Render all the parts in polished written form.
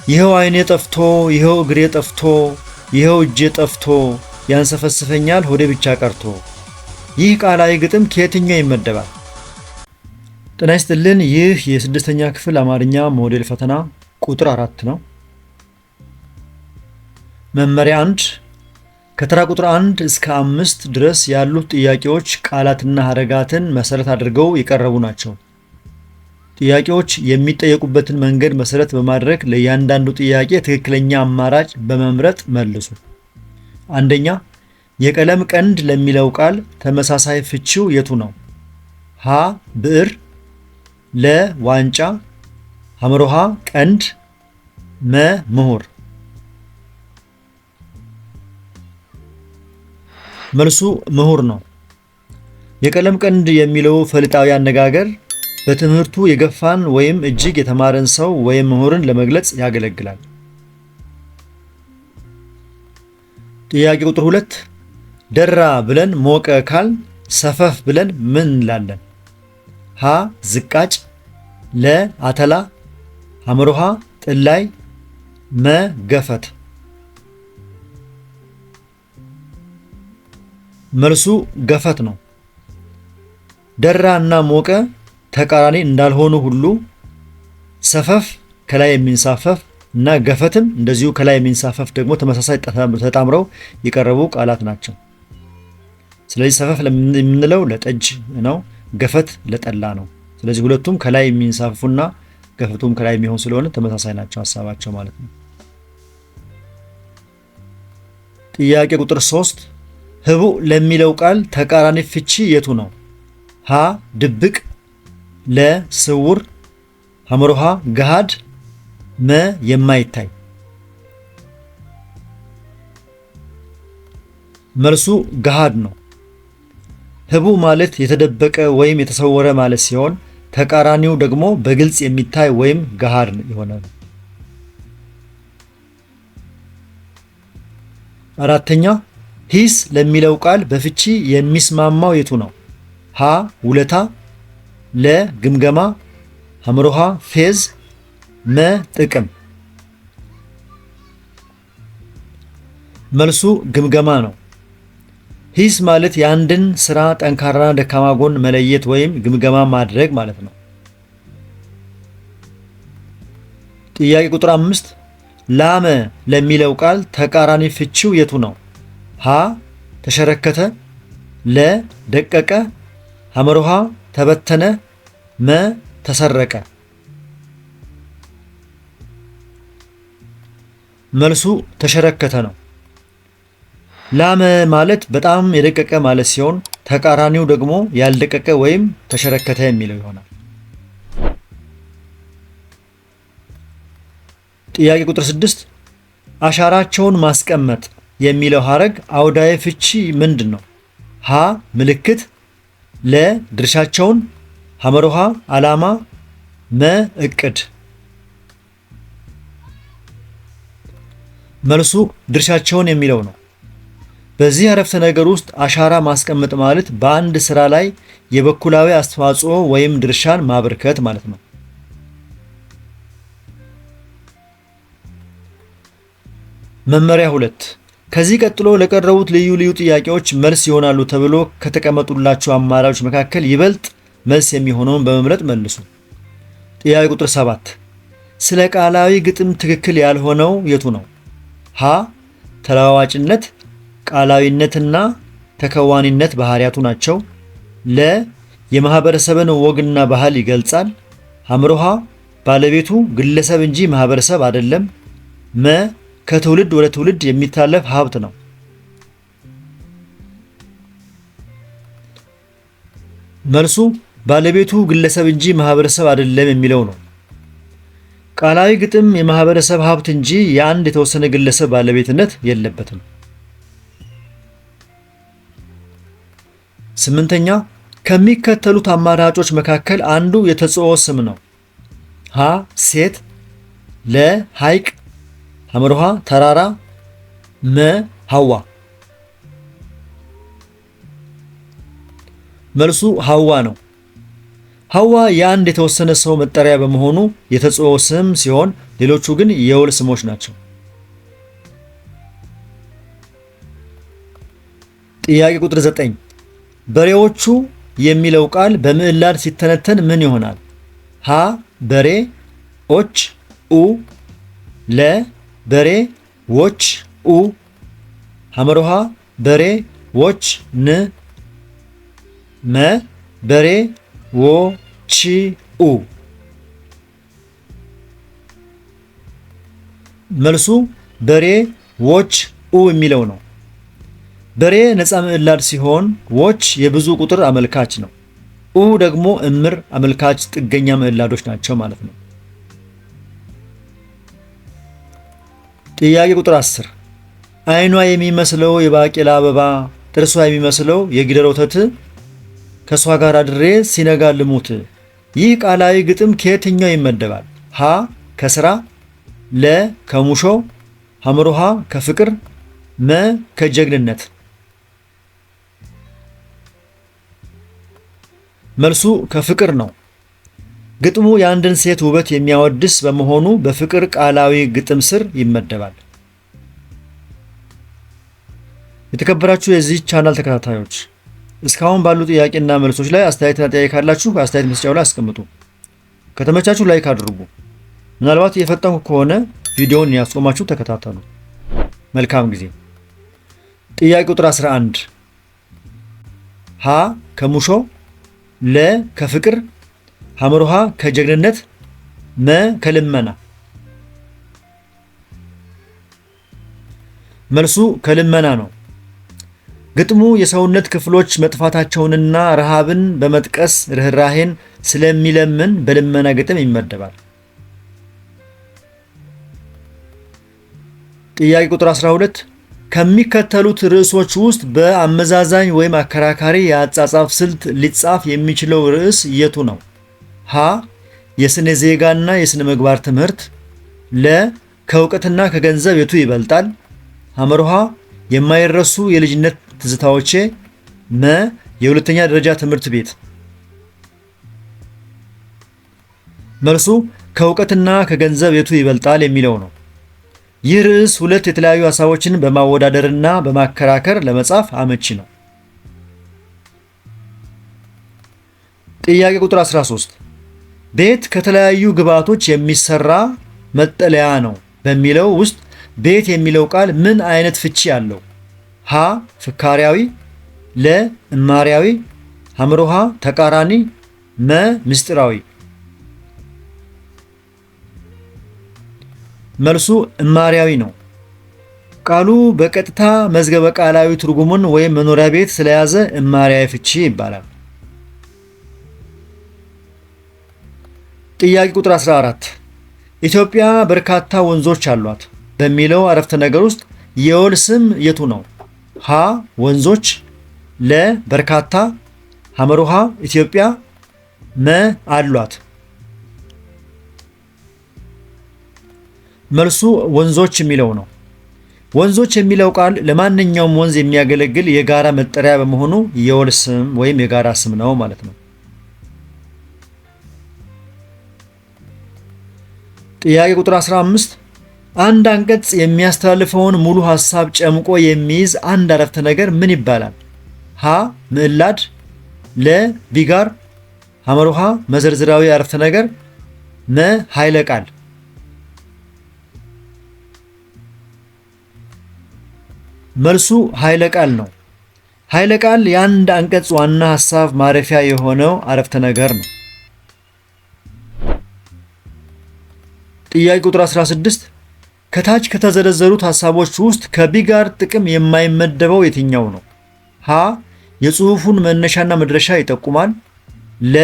ይኸው ዓይኔ ጠፍቶ ይኸው እግሬ ጠፍቶ ይኸው እጄ ጠፍቶ ያንሰፈስፈኛል ሆዴ ብቻ ቀርቶ። ይህ ቃላዊ ግጥም ከየትኛው ይመደባል? ጤና ይስጥልን። ይህ የስድስተኛ ክፍል አማርኛ ሞዴል ፈተና ቁጥር 4 ነው። መመሪያ 1 ከተራ ቁጥር 1 እስከ 5 ድረስ ያሉት ጥያቄዎች ቃላትና ሐረጋትን መሰረት አድርገው የቀረቡ ናቸው። ጥያቄዎች የሚጠየቁበትን መንገድ መሰረት በማድረግ ለእያንዳንዱ ጥያቄ ትክክለኛ አማራጭ በመምረጥ መልሱ። አንደኛ፣ የቀለም ቀንድ ለሚለው ቃል ተመሳሳይ ፍቺው የቱ ነው? ሀ ብዕር፣ ለ ዋንጫ፣ ሐመሮሃ ቀንድ፣ መ ምሁር። መልሱ ምሁር ነው። የቀለም ቀንድ የሚለው ፈሊጣዊ አነጋገር በትምህርቱ የገፋን ወይም እጅግ የተማረን ሰው ወይም ምሁርን ለመግለጽ ያገለግላል። ጥያቄ ቁጥር 2 ደራ ብለን ሞቀ ካል ሰፈፍ ብለን ምን እንላለን? ሀ ዝቃጭ፣ ለ አተላ፣ ሐመሮሃ ጥላይ፣ መ ገፈት። መልሱ ገፈት ነው። ደራ እና ሞቀ ተቃራኒ እንዳልሆኑ ሁሉ ሰፈፍ ከላይ የሚንሳፈፍ እና ገፈትም እንደዚሁ ከላይ የሚንሳፈፍ ደግሞ ተመሳሳይ ተጣምረው የቀረቡ ቃላት ናቸው። ስለዚህ ሰፈፍ የምንለው ለጠጅ ነው፣ ገፈት ለጠላ ነው። ስለዚህ ሁለቱም ከላይ የሚንሳፈፉና ገፈቱም ከላይ የሚሆን ስለሆነ ተመሳሳይ ናቸው ሐሳባቸው ማለት ነው። ጥያቄ ቁጥር 3 ህቡዕ ለሚለው ቃል ተቃራኒ ፍቺ የቱ ነው? ሀ ድብቅ፣ ለ ስውር፣ ሐመሮሃ ገሃድ፣ መ የማይታይ። መልሱ ገሃድ ነው። ህቡዕ ማለት የተደበቀ ወይም የተሰወረ ማለት ሲሆን ተቃራኒው ደግሞ በግልጽ የሚታይ ወይም ገሃድ የሆነ ነው። አራተኛ ሂስ ለሚለው ቃል በፍቺ የሚስማማው የቱ ነው? ሀ ውለታ፣ ለ ግምገማ፣ ሐመሮሃ ፌዝ፣ መ ጥቅም። መልሱ ግምገማ ነው። ሂስ ማለት የአንድን ስራ ጠንካራና ደካማ ጎን መለየት ወይም ግምገማ ማድረግ ማለት ነው። ጥያቄ ቁጥር 5 ላመ ለሚለው ቃል ተቃራኒ ፍቺው የቱ ነው? ሀ ተሸረከተ፣ ለ ደቀቀ፣ ሐመሮሃ ተበተነ፣ መ ተሰረቀ። መልሱ ተሸረከተ ነው። ላመ ማለት በጣም የደቀቀ ማለት ሲሆን ተቃራኒው ደግሞ ያልደቀቀ ወይም ተሸረከተ የሚለው ይሆናል። ጥያቄ ቁጥር 6 አሻራቸውን ማስቀመጥ የሚለው ሐረግ አውዳዊ ፍቺ ምንድን ነው? ሀ ምልክት፣ ለ ድርሻቸውን፣ ሐመሮሃ ዓላማ፣ መ እቅድ። መልሱ ድርሻቸውን የሚለው ነው። በዚህ አረፍተ ነገር ውስጥ አሻራ ማስቀመጥ ማለት በአንድ ስራ ላይ የበኩላዊ አስተዋጽኦ ወይም ድርሻን ማበርከት ማለት ነው። መመሪያ 2 ከዚህ ቀጥሎ ለቀረቡት ልዩ ልዩ ጥያቄዎች መልስ ይሆናሉ ተብሎ ከተቀመጡላቸው አማራጮች መካከል ይበልጥ መልስ የሚሆነውን በመምረጥ መልሱ። ጥያቄ ቁጥር 7 ስለ ቃላዊ ግጥም ትክክል ያልሆነው የቱ ነው? ሀ ተለዋዋጭነት፣ ቃላዊነትና ተከዋኒነት ባህሪያቱ ናቸው። ለ የማህበረሰብን ወግና ባህል ይገልጻል። ሐመሮሃ ባለቤቱ ግለሰብ እንጂ ማህበረሰብ አይደለም። መ ከትውልድ ወደ ትውልድ የሚታለፍ ሀብት ነው። መልሱ ባለቤቱ ግለሰብ እንጂ ማህበረሰብ አይደለም የሚለው ነው። ቃላዊ ግጥም የማህበረሰብ ሀብት እንጂ የአንድ የተወሰነ ግለሰብ ባለቤትነት የለበትም። 8ኛ ከሚከተሉት አማራጮች መካከል አንዱ የተጽኦ ስም ነው። ሀ ሴት፣ ለ ሐይቅ፣ ሐመሮሃ ተራራ፣ መ ሐዋ። መልሱ ሐዋ ነው። ሐዋ የአንድ የተወሰነ ሰው መጠሪያ በመሆኑ የተጽኦ ስም ሲሆን ሌሎቹ ግን የውል ስሞች ናቸው። ጥያቄ ቁጥር 9 በሬዎቹ የሚለው ቃል በምዕላድ ሲተነተን ምን ይሆናል? ሀ በሬ ኦች ኡ ለ በሬ ዎች ኡ ሐመሮሃ በሬ ዎች ን መ በሬ ዎ ቺ ኡ። መልሱ በሬ ዎች ኡ የሚለው ነው። በሬ ነፃ ምዕላድ ሲሆን ዎች የብዙ ቁጥር አመልካች ነው። ኡ ደግሞ እምር አመልካች ጥገኛ ምዕላዶች ናቸው ማለት ነው። ጥያቄ ቁጥር 10 አይኗ የሚመስለው የባቄላ አበባ ጥርሷ የሚመስለው የጊደር ወተት ከሷ ጋር አድሬ ሲነጋ ልሙት። ይህ ቃላዊ ግጥም ከየትኛው ይመደባል? ሀ ከስራ ለ ከሙሾ ሐመሮሃ ከፍቅር መ ከጀግንነት። መልሱ ከፍቅር ነው። ግጥሙ የአንድን ሴት ውበት የሚያወድስ በመሆኑ በፍቅር ቃላዊ ግጥም ስር ይመደባል። የተከበራችሁ የዚህ ቻናል ተከታታዮች እስካሁን ባሉ ጥያቄና መልሶች ላይ አስተያየትና ጥያቄ ካላችሁ አስተያየት መስጫው ላይ አስቀምጡ። ከተመቻችሁ ላይክ አድርጉ። ምናልባት እየፈጠንኩ ከሆነ ቪዲዮውን ያስቆማችሁ ተከታተሉ። መልካም ጊዜ። ጥያቄ ቁጥር 11 ሀ ከሙሾ ለ ከፍቅር ሐመሮሃ ከጀግንነት መ ከልመና። መልሱ ከልመና ነው። ግጥሙ የሰውነት ክፍሎች መጥፋታቸውንና ረሃብን በመጥቀስ ርህራሄን ስለሚለምን በልመና ግጥም ይመደባል። ጥያቄ ቁጥር 12 ከሚከተሉት ርዕሶች ውስጥ በአመዛዛኝ ወይም አከራካሪ የአጻጻፍ ስልት ሊጻፍ የሚችለው ርዕስ የቱ ነው? ሀ የስነ ዜጋና የስነ ምግባር ትምህርት ለ ከእውቀትና ከገንዘብ የቱ ይበልጣል ሐመሮሃ የማይረሱ የልጅነት ትዝታዎቼ መ የሁለተኛ ደረጃ ትምህርት ቤት። መልሱ ከእውቀትና ከገንዘብ የቱ ይበልጣል የሚለው ነው። ይህ ርዕስ ሁለት የተለያዩ ሐሳቦችን በማወዳደርና በማከራከር ለመጻፍ አመቺ ነው። ጥያቄ ቁጥር 13 ቤት ከተለያዩ ግብዓቶች የሚሰራ መጠለያ ነው በሚለው ውስጥ ቤት የሚለው ቃል ምን አይነት ፍቺ አለው? ሀ ፍካሪያዊ ለ እማሪያዊ ሐመሮሃ ተቃራኒ መ ምስጢራዊ። መልሱ እማሪያዊ ነው። ቃሉ በቀጥታ መዝገበ ቃላዊ ትርጉሙን ወይም መኖሪያ ቤት ስለያዘ እማሪያዊ ፍቺ ይባላል። ጥያቄ ቁጥር 14 ኢትዮጵያ በርካታ ወንዞች አሏት በሚለው አረፍተ ነገር ውስጥ የወል ስም የቱ ነው? ሀ ወንዞች ለ በርካታ ሐመሮሃ ኢትዮጵያ መ አሏት። መልሱ ወንዞች የሚለው ነው። ወንዞች የሚለው ቃል ለማንኛውም ወንዝ የሚያገለግል የጋራ መጠሪያ በመሆኑ የወል ስም ወይም የጋራ ስም ነው ማለት ነው። ጥያቄ ቁጥር 15 አንድ አንቀጽ የሚያስተላልፈውን ሙሉ ሐሳብ ጨምቆ የሚይዝ አንድ አረፍተ ነገር ምን ይባላል? ሀ ምዕላድ ለ ቢጋር ሐመሮሃ መዘርዝራዊ አረፍተ ነገር መ ኃይለ ቃል። መልሱ ኃይለ ቃል ነው። ኃይለ ቃል የአንድ አንቀጽ ዋና ሐሳብ ማረፊያ የሆነው አረፍተ ነገር ነው። ጥያቄ ቁጥር 16 ከታች ከተዘረዘሩት ሐሳቦች ውስጥ ከቢጋር ጥቅም የማይመደበው የትኛው ነው? ሀ የጽሑፉን መነሻና መድረሻ ይጠቁማል ለ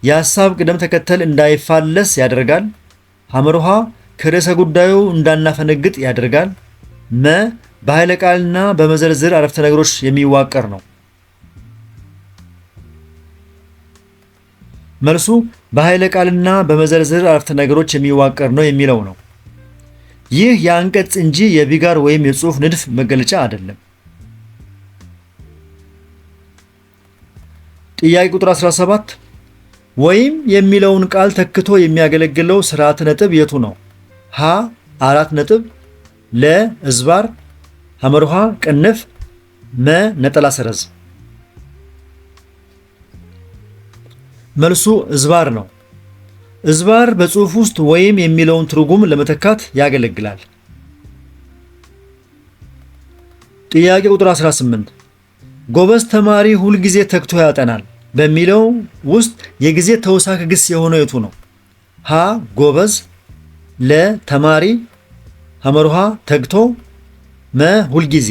የሐሳብ ቅደም ተከተል እንዳይፋለስ ያደርጋል ሐመሮሃ ከርዕሰ ጉዳዩ እንዳናፈነግጥ ያደርጋል መ በኃይለ ቃልና በመዘርዝር አረፍተ ነገሮች የሚዋቀር ነው። መልሱ በኃይለ ቃልና በመዘርዝር አረፍተ ነገሮች የሚዋቀር ነው የሚለው ነው። ይህ የአንቀጽ እንጂ የቢጋር ወይም የጽሑፍ ንድፍ መገለጫ አይደለም። ጥያቄ ቁጥር 17 ወይም የሚለውን ቃል ተክቶ የሚያገለግለው ስርዓተ ነጥብ የቱ ነው? ሀ አራት ነጥብ፣ ለ እዝባር፣ ሐመርሃ ቅንፍ፣ መ ነጠላ ሰረዝ። መልሱ እዝባር ነው። እዝባር በጽሑፍ ውስጥ ወይም የሚለውን ትርጉም ለመተካት ያገለግላል። ጥያቄ ቁጥር 18 ጎበዝ ተማሪ ሁልጊዜ ተግቶ ያጠናል በሚለው ውስጥ የጊዜ ተውሳከ ግስ የሆነው የቱ ነው? ሀ ጎበዝ፣ ለ ተማሪ፣ ሐመርሃ ተግቶ፣ መ ሁልጊዜ።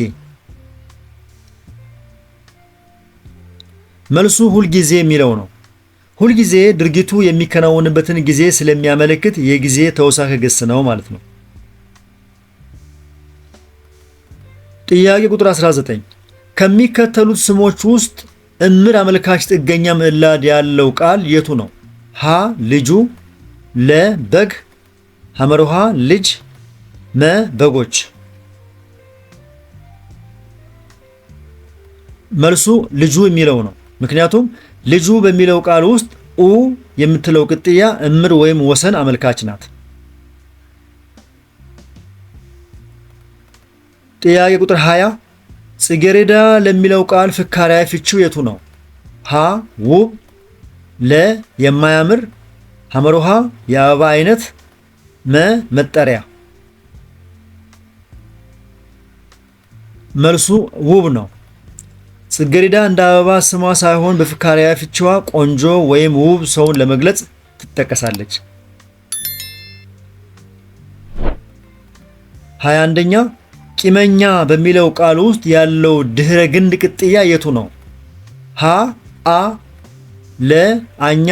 መልሱ ሁልጊዜ የሚለው ነው። ሁልጊዜ ድርጊቱ የሚከናወንበትን ጊዜ ስለሚያመለክት የጊዜ ተውሳከ ግስ ነው ማለት ነው። ጥያቄ ቁጥር 19 ከሚከተሉት ስሞች ውስጥ እምር አመልካች ጥገኛ ምዕላድ ያለው ቃል የቱ ነው? ሀ ልጁ፣ ለ በግ፣ ሐመርሃ ልጅ፣ መ በጎች። መልሱ ልጁ የሚለው ነው። ምክንያቱም ልጁ በሚለው ቃል ውስጥ ኡ የምትለው ቅጥያ እምር ወይም ወሰን አመልካች ናት። ጥያቄ ቁጥር 20 ጽጌረዳ ለሚለው ቃል ፍካሪያዊ ፍቺው የቱ ነው? ሀ ውብ፣ ለ የማያምር፣ ሐመርሃ የአበባ አይነት፣ መ መጠሪያ። መልሱ ውብ ነው። ጽጌረዳ እንደ አበባ ስሟ ሳይሆን በፍካሪያዊ ፍቺዋ ቆንጆ ወይም ውብ ሰውን ለመግለጽ ትጠቀሳለች። 21ኛ ቂመኛ በሚለው ቃል ውስጥ ያለው ድህረ ግንድ ቅጥያ የቱ ነው? ሀ አ፣ ለ አኛ፣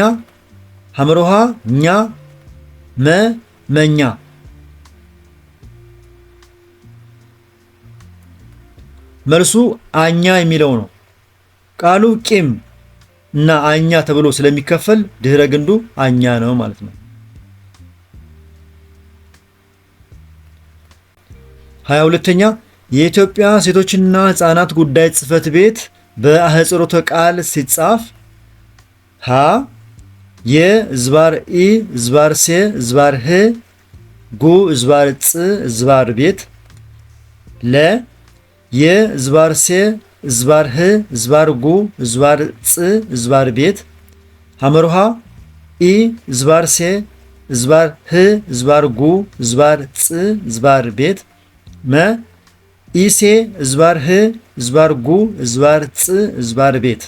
ሐመርሃ ኛ፣ መ መኛ። መልሱ አኛ የሚለው ነው። ቃሉ ቂም እና አኛ ተብሎ ስለሚከፈል ድህረ ግንዱ አኛ ነው ማለት ነው። 22ኛ የኢትዮጵያ ሴቶችና ሕፃናት ጉዳይ ጽሕፈት ቤት በአህጽሮተ ቃል ሲጻፍ ሀ የ ዝባር ኢ ዝባር ሴ ዝባር ህ ጉ ዝባር ጽ ዝባር ቤት፣ ለ የ ዝባር ሴ ዝባር ህ ዝባር ጉ ዝባር ጽ ዝባር ቤት፣ ሐመርሃ ኢ ዝባር ሴ ዝባር ህ ዝባር ጉ ዝባር ጽ ዝባር ቤት፣ መ ኢሴ ዝባር ህ ዝባር ጉ ዝባር ጽ ዝባር ቤት።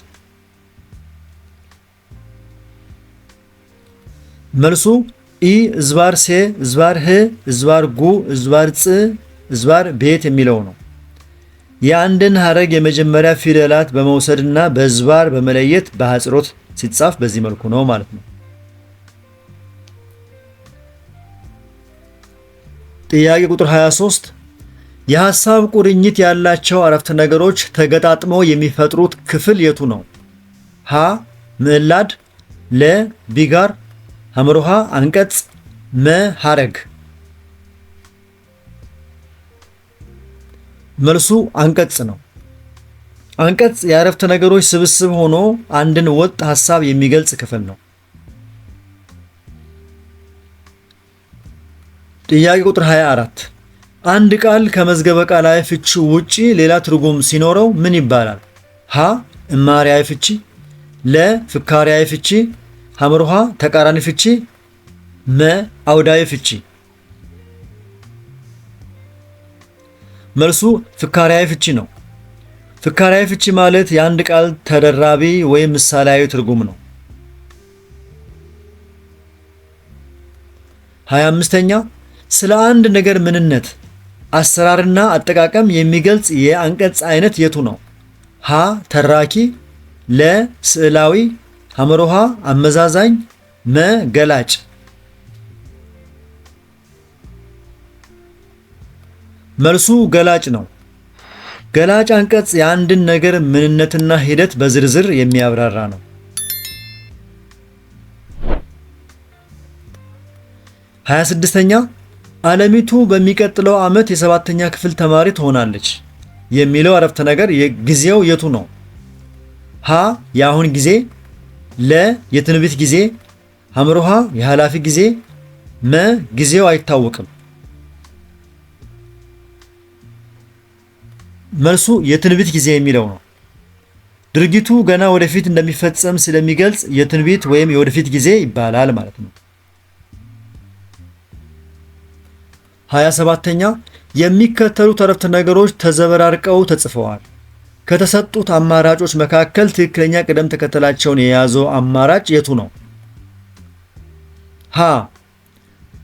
መልሱ ኢ ዝባር ሴ ዝባር ህ ዝባር ጉ ዝባር ጽ ዝባር ቤት የሚለው ነው። የአንድን ሐረግ የመጀመሪያ ፊደላት በመውሰድና በዝባር በመለየት በአህጽሮት ሲጻፍ በዚህ መልኩ ነው ማለት ነው። ጥያቄ ቁጥር 23 የሐሳብ ቁርኝት ያላቸው አረፍተ ነገሮች ተገጣጥመው የሚፈጥሩት ክፍል የቱ ነው? ሀ ምዕላድ፣ ለ ቢጋር፣ ሐመርሃ አንቀጽ፣ መ ሐረግ። መልሱ አንቀጽ ነው። አንቀጽ የአረፍተ ነገሮች ስብስብ ሆኖ አንድን ወጥ ሐሳብ የሚገልጽ ክፍል ነው። ጥያቄ ቁጥር 24 አንድ ቃል ከመዝገበ ቃላዊ ፍቺ ውጪ ሌላ ትርጉም ሲኖረው ምን ይባላል? ሀ እማሪያዊ ፍቺ፣ ለ ፍካሪያዊ ፍቺ፣ ሐመርሃ ተቃራኒ ፍቺ፣ መ አውዳዊ ፍቺ። መልሱ ፍካሪያዊ ፍቺ ነው። ፍካሪያዊ ፍቺ ማለት የአንድ ቃል ተደራቢ ወይም ምሳሌያዊ ትርጉም ነው። 25ኛ ስለ አንድ ነገር ምንነት፣ አሰራርና አጠቃቀም የሚገልጽ የአንቀጽ አይነት የቱ ነው? ሀ ተራኪ፣ ለ ስዕላዊ፣ ሐመርሃ አመዛዛኝ፣ መ ገላጭ። መልሱ ገላጭ ነው። ገላጭ አንቀጽ የአንድን ነገር ምንነትና ሂደት በዝርዝር የሚያብራራ ነው። 26ኛ ዓለሚቱ በሚቀጥለው ዓመት የ7ኛ ክፍል ተማሪ ትሆናለች የሚለው አረፍተ ነገር ጊዜው የቱ ነው? ሀ የአሁን ጊዜ፣ ለ የትንቢት ጊዜ፣ ሐመሩሃ የኃላፊ ጊዜ፣ መ ጊዜው አይታወቅም። መልሱ የትንቢት ጊዜ የሚለው ነው። ድርጊቱ ገና ወደፊት እንደሚፈጸም ስለሚገልጽ የትንቢት ወይም የወደፊት ጊዜ ይባላል ማለት ነው። 27ኛ የሚከተሉት አረፍተ ነገሮች ተዘበራርቀው ተጽፈዋል። ከተሰጡት አማራጮች መካከል ትክክለኛ ቅደም ተከተላቸውን የያዘው አማራጭ የቱ ነው? ሀ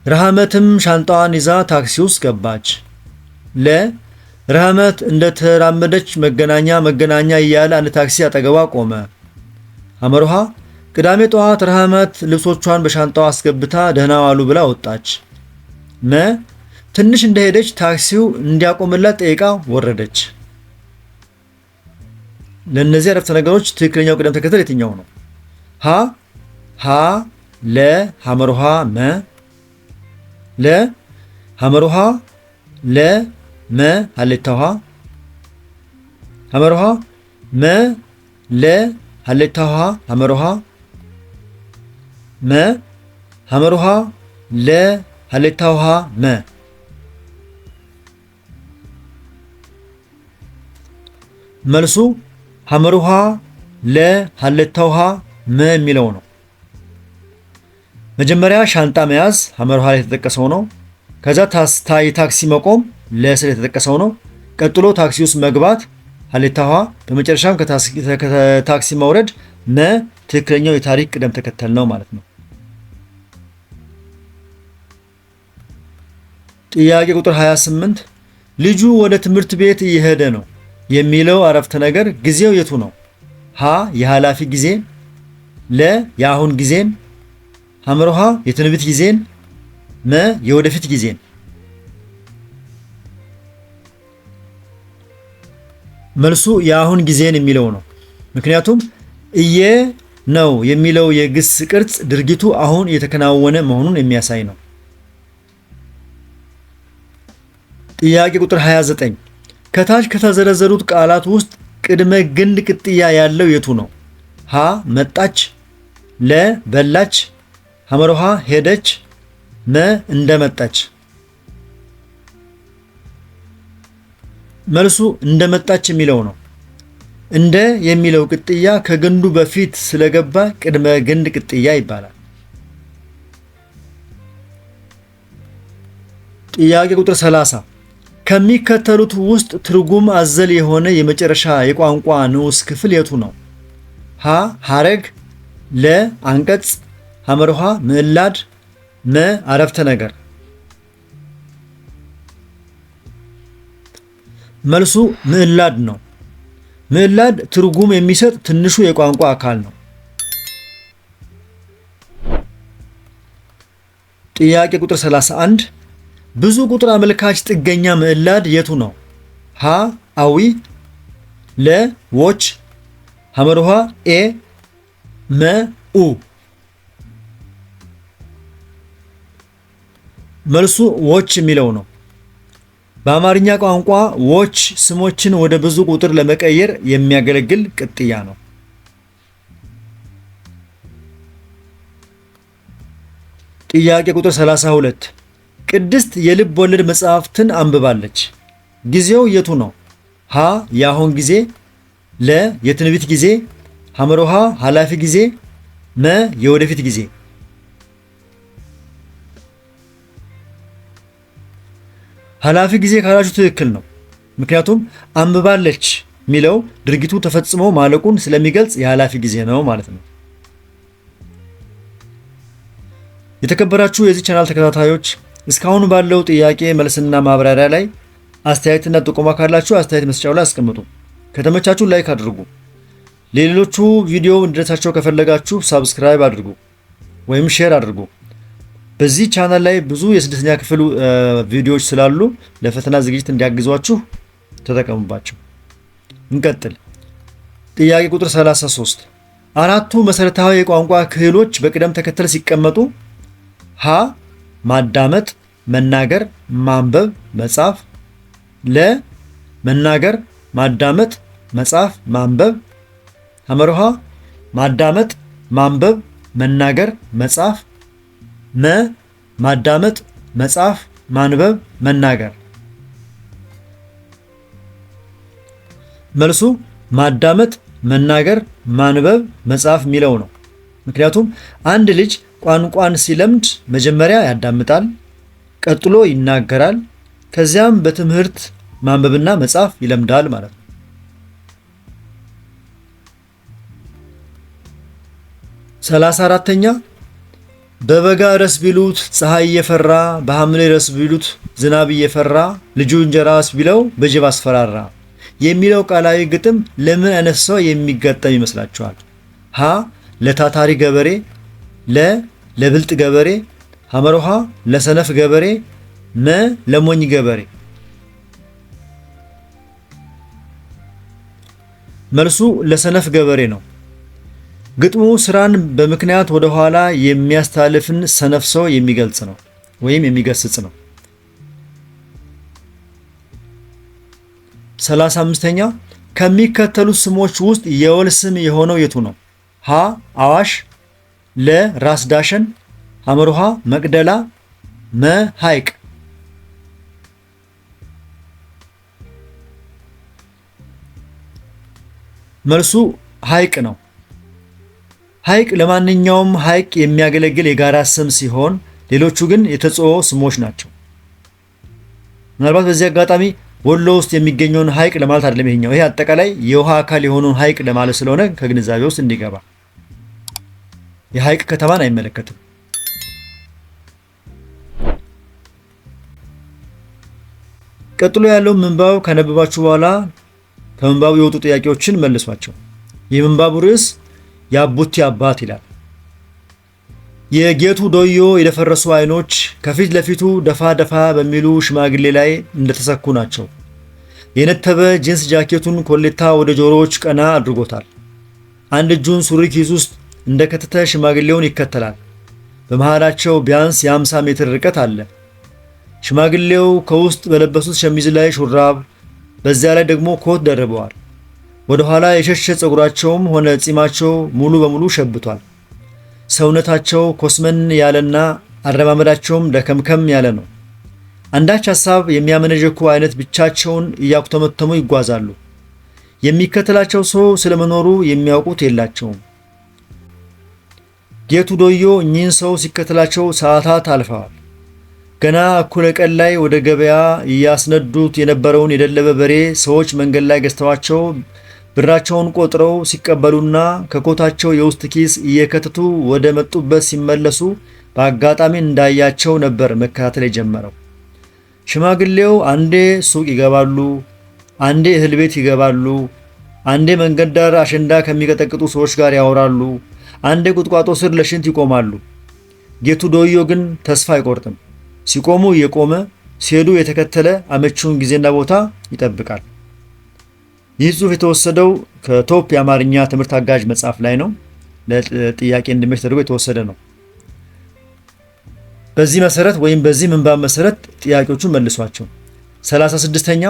ረሃመትም ሻንጣዋን ይዛ ታክሲ ውስጥ ገባች። ለ ረሃመት እንደተራመደች መገናኛ እያለ አንድ ታክሲ አጠገቧ ቆመ። ሐመሩሃ ቅዳሜ ጠዋት ረሃመት ልብሶቿን በሻንጣዋ አስገብታ ደህና ዋሉ ብላ ወጣች። መ ትንሽ እንደሄደች ታክሲው እንዲያቆምላት ጠይቃ ወረደች። ለእነዚህ አረፍተ ነገሮች ትክክለኛው ቅደም ተከተል የትኛው ነው? ሀ ለ ሐመሩሃ መ፣ ለ ሐመሩሃ ለ መ ሀሌታ ውሃ፣ ሐመሩሃ መ ለ ሀሌታ ውሃ ሐመሩሃ መ ሐመሩሃ ለ ሀሌታ ውሃ መ። መልሱ ሐመሩሃ ለ ሀሌታ ውሃ መ የሚለው ነው። መጀመሪያ ሻንጣ መያዝ ሐመሩሃ ላይ የተጠቀሰው ነው። ከዛ የታክሲ መቆም ለስለ የተጠቀሰው ነው። ቀጥሎ ታክሲ ውስጥ መግባት ሀሌታ ውሃ፣ በመጨረሻም ከታክሲ መውረድ መ ትክክለኛው የታሪክ ቅደም ተከተል ነው ማለት ነው። ጥያቄ ቁጥር 28 ልጁ ወደ ትምህርት ቤት እየሄደ ነው የሚለው አረፍተ ነገር ጊዜው የቱ ነው? ሀ የኃላፊ ጊዜን፣ ለ የአሁን ጊዜን፣ ሐመሩሃ የትንቢት ጊዜን፣ መ የወደፊት ጊዜን። መልሱ የአሁን ጊዜን የሚለው ነው። ምክንያቱም እየ ነው የሚለው የግስ ቅርጽ ድርጊቱ አሁን እየተከናወነ መሆኑን የሚያሳይ ነው። ጥያቄ ቁጥር 29 ከታች ከተዘረዘሩት ቃላት ውስጥ ቅድመ ግንድ ቅጥያ ያለው የቱ ነው? ሀ መጣች፣ ለ በላች፣ ሐመሩሃ ሄደች፣ መ እንደመጣች። መልሱ እንደመጣች የሚለው ነው። እንደ የሚለው ቅጥያ ከግንዱ በፊት ስለገባ ቅድመ ግንድ ቅጥያ ይባላል። ጥያቄ ቁጥር 30 ከሚከተሉት ውስጥ ትርጉም አዘል የሆነ የመጨረሻ የቋንቋ ንዑስ ክፍል የቱ ነው? ሀ ሐረግ፣ ለ አንቀጽ፣ ሐመሩሃ ምዕላድ፣ መ አረፍተ ነገር። መልሱ ምዕላድ ነው። ምዕላድ ትርጉም የሚሰጥ ትንሹ የቋንቋ አካል ነው። ጥያቄ ቁጥር 31 ብዙ ቁጥር አመልካች ጥገኛ ምዕላድ የቱ ነው? ሀ አዊ፣ ለ ዎች፣ ሐመሩሃ ኤ፣ መ ኡ። መልሱ ዎች የሚለው ነው። በአማርኛ ቋንቋ ዎች ስሞችን ወደ ብዙ ቁጥር ለመቀየር የሚያገለግል ቅጥያ ነው። ጥያቄ ቁጥር 32 ቅድስት የልብ ወለድ መጽሐፍትን አንብባለች። ጊዜው የቱ ነው? ሀ የአሁን ጊዜ፣ ለ የትንቢት ጊዜ፣ ሐመሩሃ ኃላፊ ጊዜ፣ መ የወደፊት ጊዜ። ኃላፊ ጊዜ ካላችሁ ትክክል ነው። ምክንያቱም አንብባለች የሚለው ድርጊቱ ተፈጽሞ ማለቁን ስለሚገልጽ የኃላፊ ጊዜ ነው ማለት ነው። የተከበራችሁ የዚህ ቻናል ተከታታዮች እስካሁን ባለው ጥያቄ መልስና ማብራሪያ ላይ አስተያየትና ጥቆማ ካላችሁ አስተያየት መስጫው ላይ አስቀምጡ። ከተመቻችሁ ላይክ አድርጉ። ሌሎቹ ቪዲዮ እንዲደርሳቸው ከፈለጋችሁ ሳብስክራይብ አድርጉ ወይም ሼር አድርጉ። በዚህ ቻናል ላይ ብዙ የስድስተኛ ክፍል ቪዲዮዎች ስላሉ ለፈተና ዝግጅት እንዲያግዟችሁ ተጠቀሙባቸው። እንቀጥል። ጥያቄ ቁጥር 33 አራቱ መሰረታዊ የቋንቋ ክህሎች በቅደም ተከተል ሲቀመጡ ሀ ማዳመጥ፣ መናገር፣ ማንበብ፣ መጻፍ፣ ለ መናገር፣ ማዳመጥ፣ መጻፍ፣ ማንበብ፣ ሐመሩሃ ማዳመጥ፣ ማንበብ፣ መናገር፣ መጻፍ። መ ማዳመጥ፣ መጻፍ፣ ማንበብ፣ መናገር። መልሱ ማዳመጥ፣ መናገር፣ ማንበብ፣ መጻፍ የሚለው ነው። ምክንያቱም አንድ ልጅ ቋንቋን ሲለምድ መጀመሪያ ያዳምጣል፣ ቀጥሎ ይናገራል፣ ከዚያም በትምህርት ማንበብና መጻፍ ይለምዳል ማለት ነው። 34ኛ በበጋ ረስ ቢሉት ፀሐይ እየፈራ በሐምሌ ረስ ቢሉት ዝናብ እየፈራ ልጁ እንጀራስ ቢለው በጅብ አስፈራራ የሚለው ቃላዊ ግጥም ለምን አይነት ሰው የሚገጠም ይመስላችኋል? ሀ ለታታሪ ገበሬ፣ ለ ለብልጥ ገበሬ፣ ሐመሮሃ ለሰነፍ ገበሬ፣ መ ለሞኝ ገበሬ። መልሱ ለሰነፍ ገበሬ ነው። ግጥሙ ስራን በምክንያት ወደ ኋላ የሚያስተላልፍን ሰነፍ ሰው የሚገልጽ ነው ወይም የሚገስጽ ነው። 35ኛ ከሚከተሉት ስሞች ውስጥ የወል ስም የሆነው የቱ ነው? ሀ አዋሽ፣ ለ ራስ ዳሸን፣ ሐመሩሃ መቅደላ፣ መ ሐይቅ። መልሱ ሐይቅ ነው። ሐይቅ ለማንኛውም ሐይቅ የሚያገለግል የጋራ ስም ሲሆን ሌሎቹ ግን የተጽኦ ስሞች ናቸው። ምናልባት በዚህ አጋጣሚ ወሎ ውስጥ የሚገኘውን ሐይቅ ለማለት አይደለም ይሄኛው። ይሄ አጠቃላይ የውሃ አካል የሆነውን ሐይቅ ለማለት ስለሆነ ከግንዛቤ ውስጥ እንዲገባ። የሐይቅ ከተማን አይመለከትም። ቀጥሎ ያለው ምንባብ ካነበባችሁ በኋላ ከምንባቡ የወጡ ጥያቄዎችን መልሷቸው። የምንባቡ ርዕስ የአቡቲ አባት ይላል። የጌቱ ዶዮ የደፈረሱ አይኖች ከፊት ለፊቱ ደፋ ደፋ በሚሉ ሽማግሌ ላይ እንደተሰኩ ናቸው። የነተበ ጂንስ ጃኬቱን ኮሌታ ወደ ጆሮዎች ቀና አድርጎታል። አንድ እጁን ሱሪ ኪስ ውስጥ እንደከተተ ሽማግሌውን ይከተላል። በመሃላቸው ቢያንስ የ50 ሜትር ርቀት አለ። ሽማግሌው ከውስጥ በለበሱት ሸሚዝ ላይ ሹራብ፣ በዚያ ላይ ደግሞ ኮት ደርበዋል። ወደ ኋላ የሸሸ ፀጉራቸውም ሆነ ጺማቸው ሙሉ በሙሉ ሸብቷል። ሰውነታቸው ኮስመን ያለና አረማመዳቸውም ደከምከም ያለ ነው። አንዳች ሐሳብ የሚያመነጀኩ አይነት ብቻቸውን እያኩተመተሙ ይጓዛሉ። የሚከተላቸው ሰው ስለመኖሩ የሚያውቁት የላቸውም። ጌቱ ዶዮ እኚህን ሰው ሲከተላቸው ሰዓታት አልፈዋል። ገና እኩለ ቀን ላይ ወደ ገበያ እያስነዱት የነበረውን የደለበ በሬ ሰዎች መንገድ ላይ ገዝተዋቸው ብራቸውን ቆጥረው ሲቀበሉና ከኮታቸው የውስጥ ኪስ እየከተቱ ወደ መጡበት ሲመለሱ በአጋጣሚ እንዳያቸው ነበር መከታተል የጀመረው። ሽማግሌው አንዴ ሱቅ ይገባሉ፣ አንዴ እህል ቤት ይገባሉ፣ አንዴ መንገድ ዳር አሸንዳ ከሚቀጠቅጡ ሰዎች ጋር ያወራሉ፣ አንዴ ቁጥቋጦ ስር ለሽንት ይቆማሉ። ጌቱ ዶዮ ግን ተስፋ አይቆርጥም። ሲቆሙ እየቆመ ሲሄዱ የተከተለ አመቺውን ጊዜና ቦታ ይጠብቃል። ይህ ጽሑፍ የተወሰደው ከቶፕ የአማርኛ ትምህርት አጋዥ መጽሐፍ ላይ ነው። ለጥያቄ እንዲመች ተደርጎ የተወሰደ ነው። በዚህ መሰረት ወይም በዚህ ምንባብ መሰረት ጥያቄዎቹን መልሷቸው። 36ኛ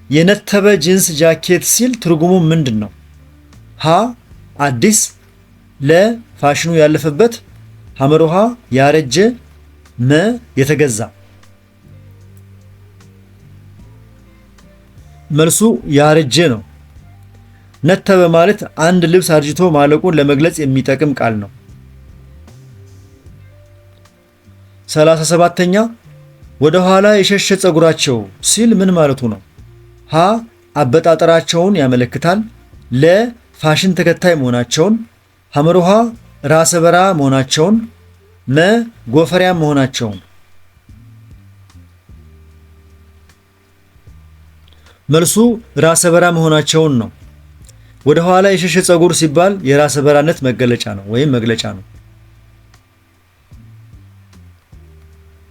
የነተበ ጂንስ ጃኬት ሲል ትርጉሙ ምንድን ነው? ሀ አዲስ፣ ለ ፋሽኑ ያለፈበት፣ ሐመሮሃ ያረጀ፣ መ የተገዛ። መልሱ ያረጀ ነው። ነተበ ማለት አንድ ልብስ አርጅቶ ማለቁን ለመግለጽ የሚጠቅም ቃል ነው። 37ኛ ወደ ኋላ የሸሸ ፀጉራቸው ሲል ምን ማለቱ ነው? ሀ አበጣጠራቸውን ያመለክታል፣ ለ ፋሽን ተከታይ መሆናቸውን፣ ሐመሮሃ ራሰ በራ መሆናቸውን፣ መ ጎፈሪያም መሆናቸውን። መልሱ ራሰ በራ መሆናቸውን ነው። ወደ ኋላ የሸሸ ፀጉር ሲባል የራሰ በራነት መገለጫ ነው ወይም መግለጫ ነው።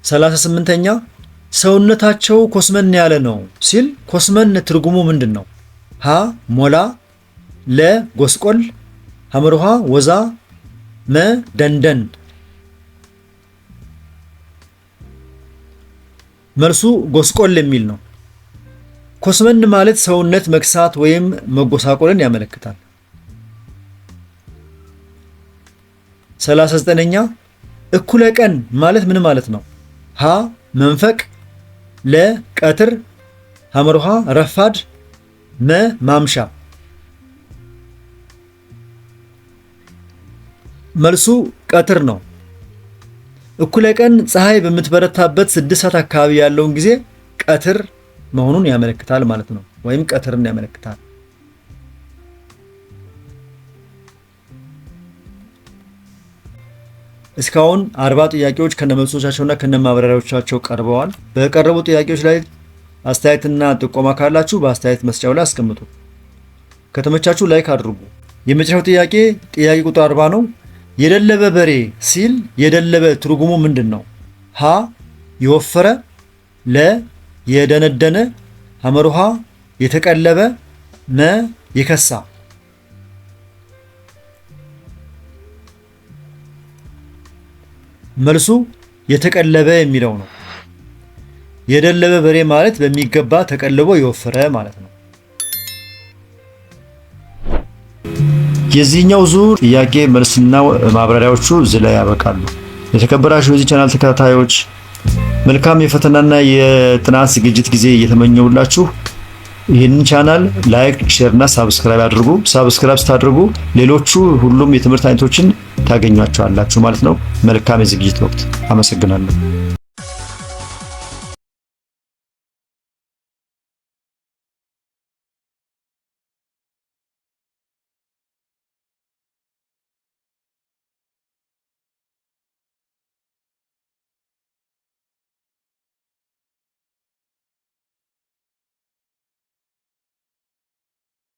38ኛ ሰውነታቸው ኮስመን ያለ ነው ሲል ኮስመን ትርጉሙ ምንድን ነው? ሀ ሞላ፣ ለ ጎስቆል፣ ሐመሮሃ ወዛ፣ መ ደንደን። መልሱ ጎስቆል የሚል ነው። ኮስመን ማለት ሰውነት መክሳት ወይም መጎሳቆልን ያመለክታል። 39ኛ እኩለ ቀን ማለት ምን ማለት ነው? ሀ መንፈቅ፣ ለ ቀትር፣ ሐመርሃ ረፋድ፣ መ ማምሻ። መልሱ ቀትር ነው። እኩለ ቀን ፀሐይ በምትበረታበት 6 ሰዓት አካባቢ ያለውን ጊዜ ቀትር መሆኑን ያመለክታል ማለት ነው፣ ወይም ቀትርን ያመለክታል። እስካሁን 40 ጥያቄዎች ከነመልሶቻቸውና ከነማብራሪያዎቻቸው ቀርበዋል። በቀረቡ ጥያቄዎች ላይ አስተያየትና ጥቆማ ካላችሁ በአስተያየት መስጫው ላይ አስቀምጡ። ከተመቻችሁ ላይክ አድርጉ። የመጨረሻው ጥያቄ ቁጥር 40 ነው። የደለበ በሬ ሲል የደለበ ትርጉሙ ምንድን ነው? ሀ የወፈረ፣ ለ የደነደነ፣ ሐመርሃ የተቀለበ፣ መ የከሳ። መልሱ የተቀለበ የሚለው ነው። የደለበ በሬ ማለት በሚገባ ተቀልቦ የወፈረ ማለት ነው። የዚህኛው ዙር ጥያቄ መልስና ማብራሪያዎቹ እዚህ ላይ ያበቃሉ። የተከበራችሁ የዚህ ቻናል ተከታታዮች መልካም የፈተናና የጥናት ዝግጅት ጊዜ እየተመኘሁላችሁ ይህንን ቻናል ላይክ፣ ሼር እና ሳብስክራይብ አድርጉ። ሳብስክራይብ ስታደርጉ ሌሎቹ ሁሉም የትምህርት አይነቶችን ታገኟቸዋላችሁ ማለት ነው። መልካም የዝግጅት ወቅት። አመሰግናለሁ።